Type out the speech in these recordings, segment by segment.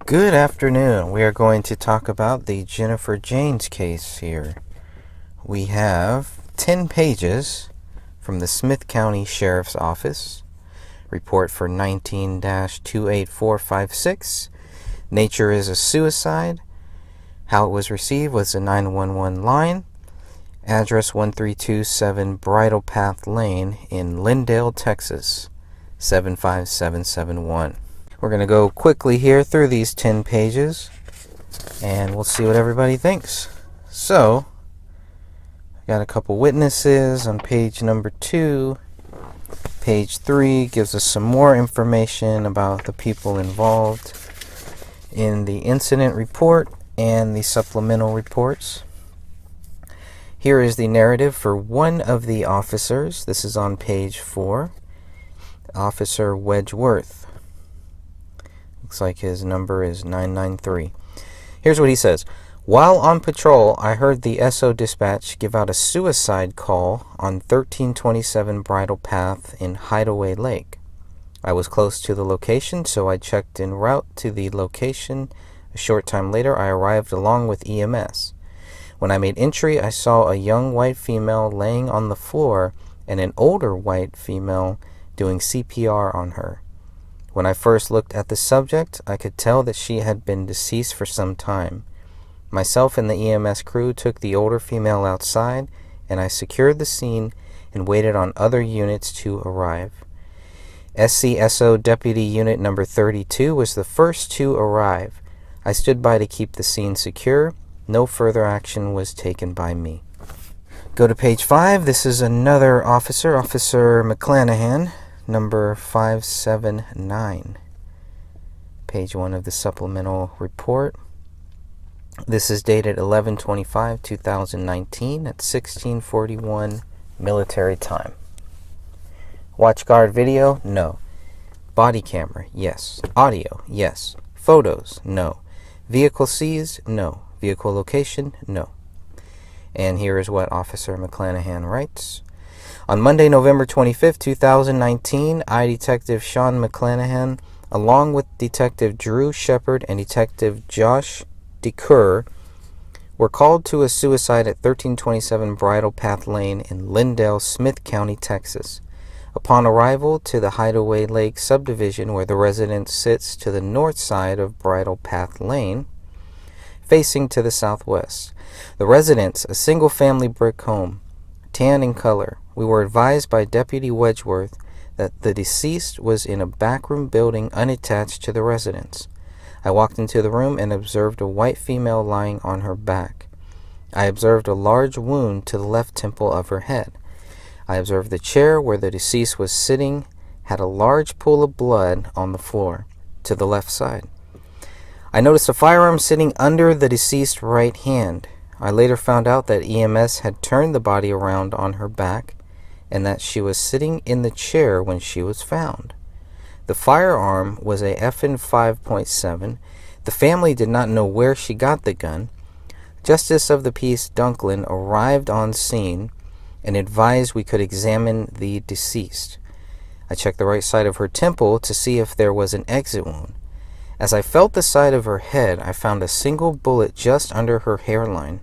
Good afternoon. We are going to talk about the Jennifer Jaynes case here. We have 10 pages from the Smith County Sheriff's Office. Report for 19-28456. Nature is a suicide. How it was received was a 911 line. Address 1327 Bridle Path Lane in Lindale, Texas, 75771. We're going to go quickly here through these 10 pages, and we'll see what everybody thinks. So, I got a couple witnesses on page number 2. Page 3 gives us some more information about the people involved in the incident report and the supplemental reports. Here is the narrative for one of the officers. This is on page 4. Officer Wedgeworth. Looks like his number is 993. Here's what he says. While on patrol, I heard the SO dispatch give out a suicide call on 1327 Bridle Path in Hideaway Lake. I was close to the location, so I checked en route to the location. A short time later, I arrived along with EMS. When I made entry, I saw a young white female laying on the floor and an older white female doing CPR on her. When I first looked at the subject, I could tell that she had been deceased for some time. Myself and the EMS crew took the older female outside, and I secured the scene and waited on other units to arrive. SCSO Deputy Unit Number 32 was the first to arrive. I stood by to keep the scene secure. No further action was taken by me. Go to page 5. This is another officer, Officer McClanahan. Number 579. Page 1 of the supplemental report. This is dated 11/25/2019 at 16:41 military time. Watch guard video? No. Body camera? Yes. Audio? Yes. Photos? No. Vehicle seized? No. Vehicle location? No. And here is what Officer McClanahan writes. On Monday, November 25th, 2019, I, Detective Sean McClanahan, along with Detective Drew Shepard and Detective Josh DeCur, were called to a suicide at 1327 Bridle Path Lane in Lindale, Smith County, Texas. Upon arrival to the Hideaway Lake subdivision where the residence sits to the north side of Bridle Path Lane, facing to the southwest. The residence, a single-family brick home, tan in color. We were advised by Deputy Wedgeworth that the deceased was in a backroom building unattached to the residence. I walked into the room and observed a white female lying on her back. I observed a large wound to the left temple of her head. I observed the chair where the deceased was sitting had a large pool of blood on the floor to the left side. I noticed a firearm sitting under the deceased's right hand. I later found out that EMS had turned the body around on her back and that she was sitting in the chair when she was found. The firearm was a FN 5.7. The family did not know where she got the gun. Justice of the Peace Dunklin arrived on scene and advised we could examine the deceased. I checked the right side of her temple to see if there was an exit wound. As I felt the side of her head, I found a single bullet just under her hairline.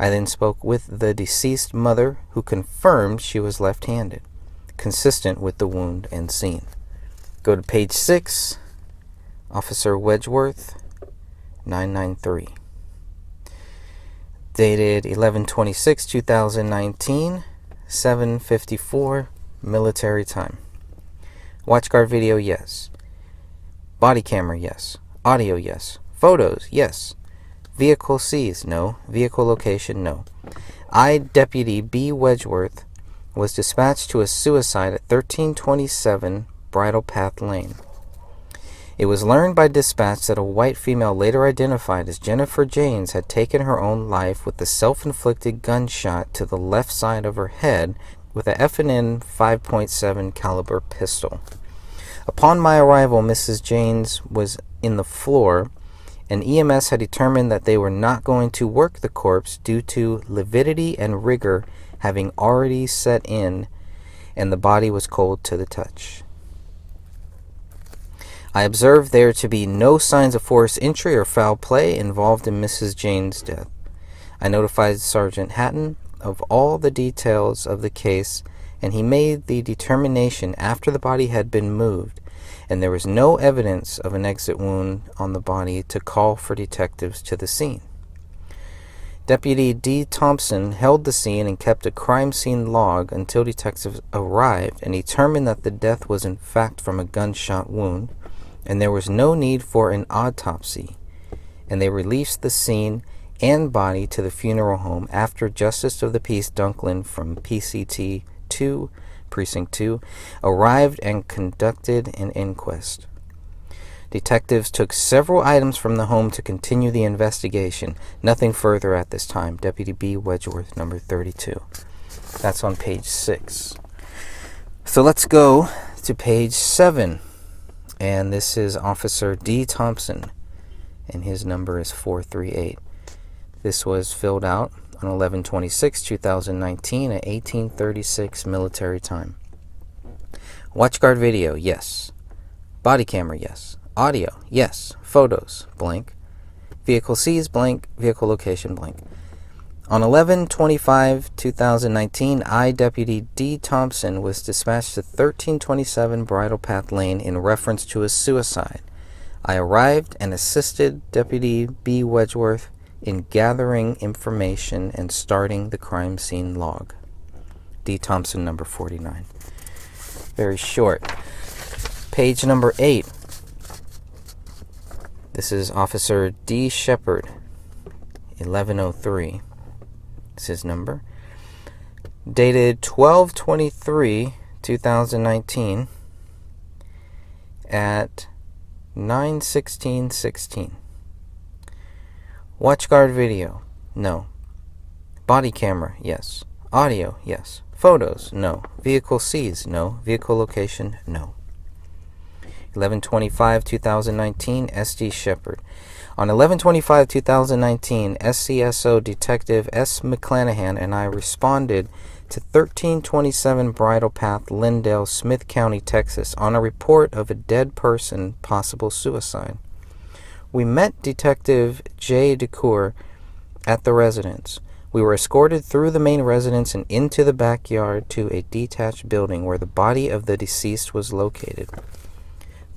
I then spoke with the deceased mother, who confirmed she was left-handed, consistent with the wound and scene. Go to page 6. Officer Wedgeworth, 993. Dated 11/26/2019, 7:54 military time. Watch guard video? Yes. Body camera? Yes. Audio? Yes. Photos? Yes. Vehicle seized? No. Vehicle location? No. I, Deputy B. Wedgeworth, was dispatched to a suicide at 1327 Bridle Path Lane. It was learned by dispatch that a white female later identified as Jennifer Jaynes had taken her own life with a self-inflicted gunshot to the left side of her head with a FN 5.7 caliber pistol. Upon my arrival, Mrs. Jaynes was in the floor, and EMS had determined that they were not going to work the corpse due to lividity and rigor having already set in, and the body was cold to the touch. I observed there to be no signs of forced entry or foul play involved in Mrs. Jaynes' death. I notified Sergeant Hatton of all the details of the case, and he made the determination after the body had been moved, and there was no evidence of an exit wound on the body to call for detectives to the scene. Deputy D. Thompson held the scene and kept a crime scene log until detectives arrived and determined that the death was in fact from a gunshot wound, and there was no need for an autopsy, and they released the scene and body to the funeral home after Justice of the Peace Dunklin from PCT 2, Precinct 2, arrived and conducted an inquest. Detectives took several items from the home to continue the investigation. Nothing further at this time. Deputy B. Wedgeworth, number 32. That's on page 6. So let's go to page 7. And this is Officer D. Thompson, and his number is 438. This was filled out on 11/26/2019 at 18:36 military time. WatchGuard video, yes. Body camera, yes. Audio, yes. Photos, blank. Vehicle seized, blank. Vehicle location, blank. On 11/25/2019, I, Deputy D. Thompson, was dispatched to 1327 Bridle Path Lane in reference to a suicide. I arrived and assisted Deputy B. Wedgeworth in gathering information and starting the crime scene log. D. Thompson, number 49. Very short. Page number 8. This is Officer D. Shepard, 1103. It's his number. Dated 12/23/2019 at 9:16:16. WatchGuard video, no. Body camera, yes. Audio, yes. Photos, no. Vehicle seized, no. Vehicle location, no. 11/25/2019, SD Shepard. On 11/25/2019, SCSO Detective S. McClanahan and I responded to 1327 Bridle Path, Lindale, Smith County, Texas, on a report of a dead person, possible suicide. We met Detective J. DeCour at the residence. We were escorted through the main residence and into the backyard to a detached building where the body of the deceased was located.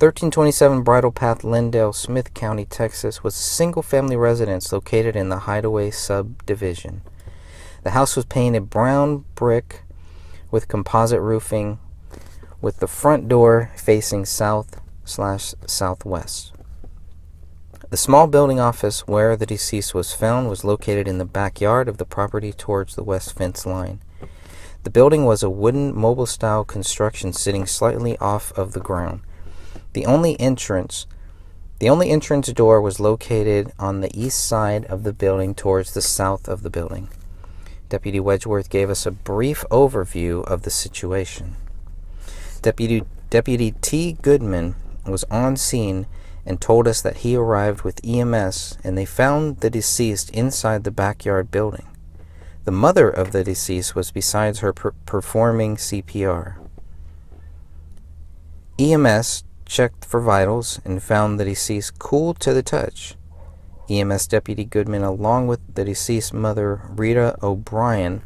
1327 Bridle Path, Lindale, Smith County, Texas, was a single-family residence located in the Hideaway subdivision. The house was painted brown brick with composite roofing, with the front door facing south/southwest. The small building office where the deceased was found was located in the backyard of the property towards the west fence line. The building was a wooden mobile-style construction sitting slightly off of the ground. The only entrance door was located on the east side of the building towards the south of the building. Deputy Wedgeworth gave us a brief overview of the situation. Deputy T. Goodman was on scene and told us that he arrived with EMS and they found the deceased inside the backyard building. The mother of the deceased was beside her performing CPR. EMS checked for vitals and found the deceased cool to the touch. EMS Deputy Goodman, along with the deceased mother, Rita O'Brien,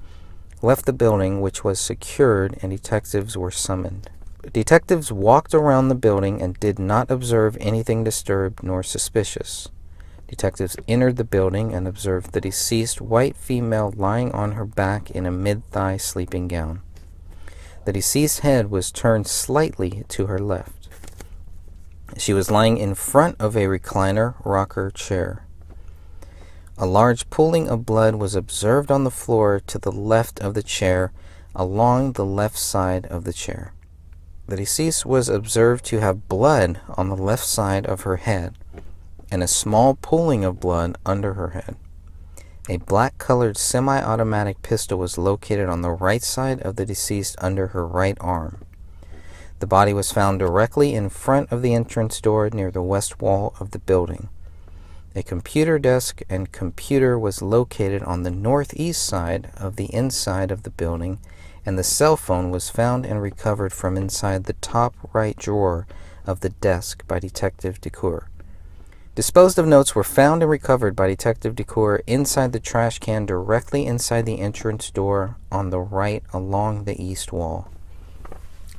left the building, which was secured, and detectives were summoned. Detectives walked around the building and did not observe anything disturbed nor suspicious. Detectives entered the building and observed the deceased white female lying on her back in a mid-thigh sleeping gown. The deceased's head was turned slightly to her left. She was lying in front of a recliner rocker chair. A large pooling of blood was observed on the floor to the left of the chair, along the left side of the chair. The deceased was observed to have blood on the left side of her head and a small pooling of blood under her head. A black-colored semi-automatic pistol was located on the right side of the deceased under her right arm. The body was found directly in front of the entrance door near the west wall of the building. A computer desk and computer was located on the northeast side of the inside of the building, and the cell phone was found and recovered from inside the top right drawer of the desk by Detective DeCoeur. Disposed of notes were found and recovered by Detective DeCoeur inside the trash can directly inside the entrance door on the right along the east wall.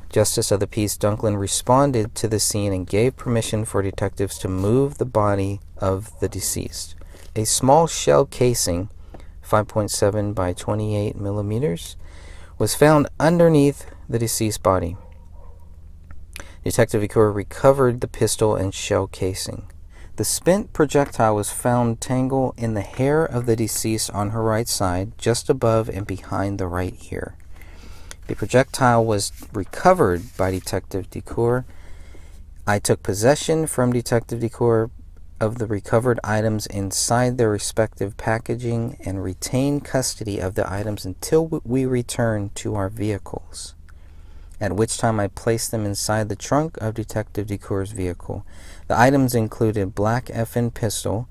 Justice of the Peace Dunklin responded to the scene and gave permission for detectives to move the body of the deceased. A small shell casing, 5.7 by 28 millimeters, was found underneath the deceased body. Detective DeCoeur recovered the pistol and shell casing. The spent projectile was found tangled in the hair of the deceased on her right side, just above and behind the right ear. The projectile was recovered by Detective DeCoeur. I took possession from Detective DeCoeur of the recovered items inside their respective packaging and retained custody of the items until we returned to our vehicles, at which time I placed them inside the trunk of Detective DeCoeur's vehicle. The items included black FN pistol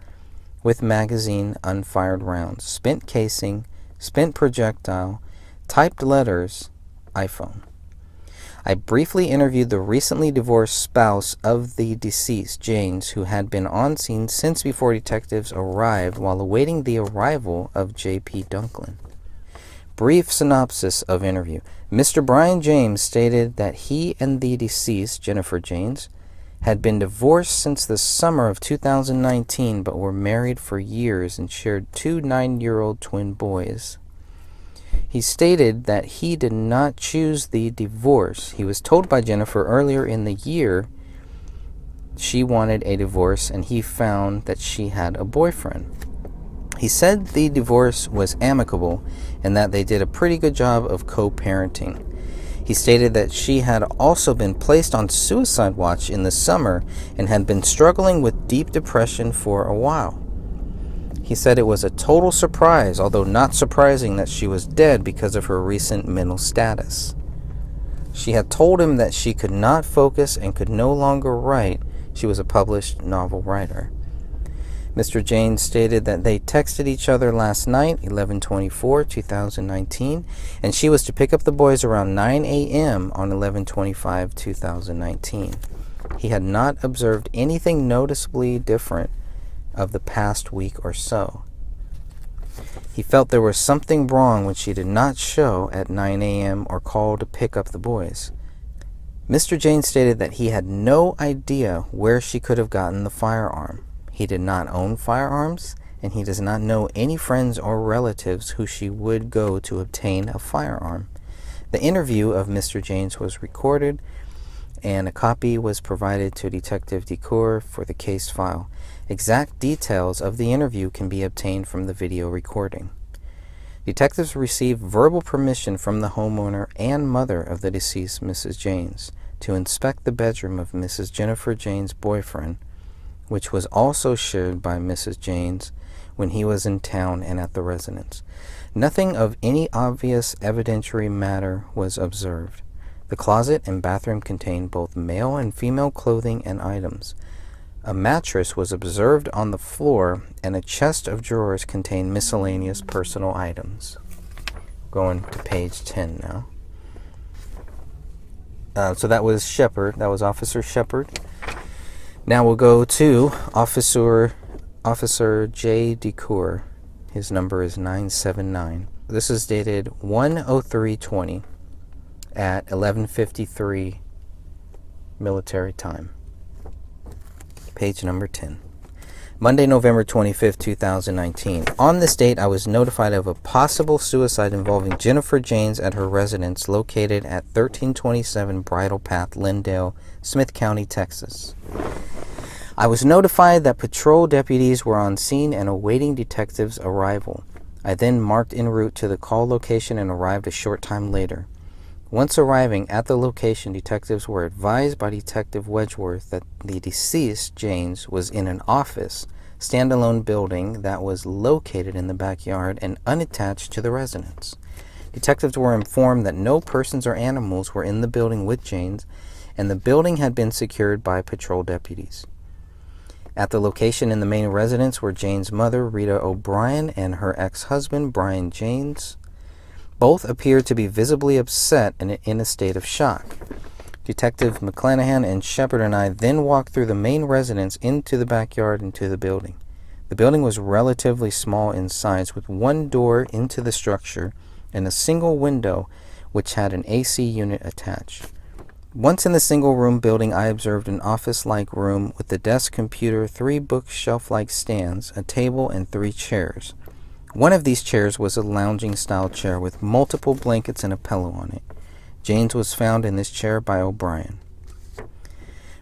with magazine, unfired rounds, spent casing, spent projectile, typed letters, iPhone. I briefly interviewed the recently divorced spouse of the deceased, Jaynes, who had been on scene since before detectives arrived while awaiting the arrival of J.P. Dunklin. Brief synopsis of interview. Mr. Brian Jaynes stated that he and the deceased, Jennifer Jaynes, had been divorced since the summer of 2019 but were married for years and shared two 9-year-old twin boys. He stated that he did not choose the divorce. He was told by Jennifer earlier in the year she wanted a divorce and he found that she had a boyfriend. He said the divorce was amicable and that they did a pretty good job of co-parenting. He stated that she had also been placed on suicide watch in the summer and had been struggling with deep depression for a while. He said it was a total surprise, although not surprising, that she was dead because of her recent mental status. She had told him that she could not focus and could no longer write. She was a published novel writer. Mr. Jaynes stated that they texted each other last night, 11/24/2019, and she was to pick up the boys around 9 a.m. on 11/25/2019. He had not observed anything noticeably different of the past week or so. He felt there was something wrong when she did not show at 9 a.m. or call to pick up the boys. Mr. Jaynes stated that he had no idea where she could have gotten the firearm. He did not own firearms, and he does not know any friends or relatives who she would go to obtain a firearm. The interview of Mr. Jaynes was recorded, and a copy was provided to Detective DeCoeur for the case file. Exact details of the interview can be obtained from the video recording. Detectives received verbal permission from the homeowner and mother of the deceased Mrs. Jaynes to inspect the bedroom of Mrs. Jennifer Jaynes' boyfriend, which was also shared by Mrs. Jaynes when he was in town and at the residence. Nothing of any obvious evidentiary matter was observed. The closet and bathroom contained both male and female clothing and items. A mattress was observed on the floor, and a chest of drawers contained miscellaneous personal items. Going to page 10 now. So that was Shepard. That was Officer Shepard. Now we'll go to Officer J. DeCoeur. His number is 979. This is dated 1:03:20 at 11:53 military time. Page number 10. Monday, November 25th, 2019. On this date, I was notified of a possible suicide involving Jennifer Jaynes at her residence located at 1327 Bridle Path, Lindale, Smith County, Texas. I was notified that patrol deputies were on scene and awaiting detectives' arrival. I then marked en route to the call location and arrived a short time later. Once arriving at the location, detectives were advised by Detective Wedgeworth that the deceased, Jaynes, was in an office, standalone building that was located in the backyard and unattached to the residence. Detectives were informed that no persons or animals were in the building with Jaynes, and the building had been secured by patrol deputies. At the location in the main residence were Jaynes' mother, Rita O'Brien, and her ex-husband, Brian Jaynes. Both appeared to be visibly upset and in a state of shock. Detective McClanahan and Shepard and I then walked through the main residence into the backyard and to the building. The building was relatively small in size, with one door into the structure and a single window which had an AC unit attached. Once in the single-room building, I observed an office-like room with a desk, computer, 3 bookshelf-like stands, a table, and 3 chairs. One of these chairs was a lounging-style chair with multiple blankets and a pillow on it. Jaynes was found in this chair by O'Brien.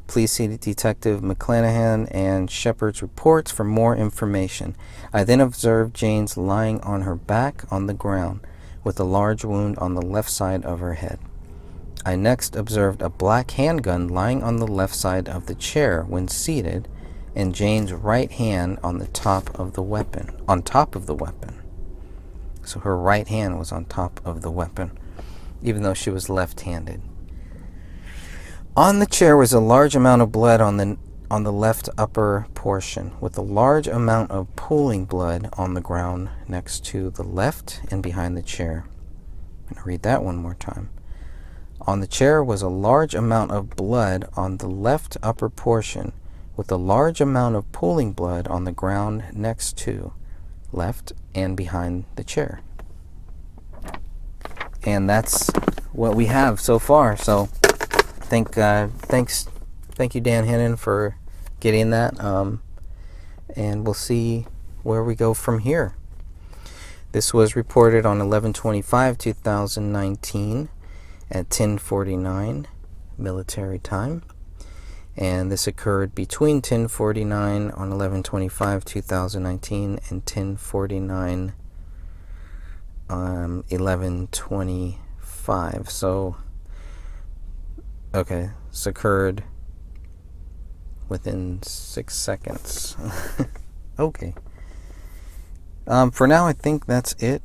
Please see Detective McClanahan and Shepard's reports for more information. I then observed Jaynes lying on her back on the ground with a large wound on the left side of her head. I next observed a black handgun lying on the left side of the chair when seated, and Jaynes' right hand on the top of the weapon. So her right hand was on top of the weapon, even though she was left-handed. On the chair was a large amount of blood on the left upper portion, with a large amount of pooling blood on the ground next to the left and behind the chair. I'm going to read that one more time. On the chair was a large amount of blood on the left upper portion, with a large amount of pooling blood on the ground next to, left, and behind the chair. And that's what we have so far. So thank you, Dan Hennon, for getting that. And we'll see where we go from here. This was reported on 11/25/2019 at 10:49 military time, and this occurred between 10:49 on 11/25/2019 and 10:49 11/25. So okay, this occurred within 6 seconds. Okay. For now, I think that's it.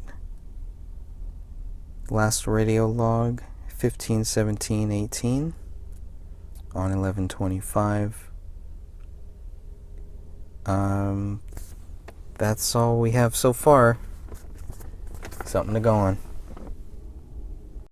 Last radio log, 15/17/18 on 11/25. That's all we have so far. Something to go on.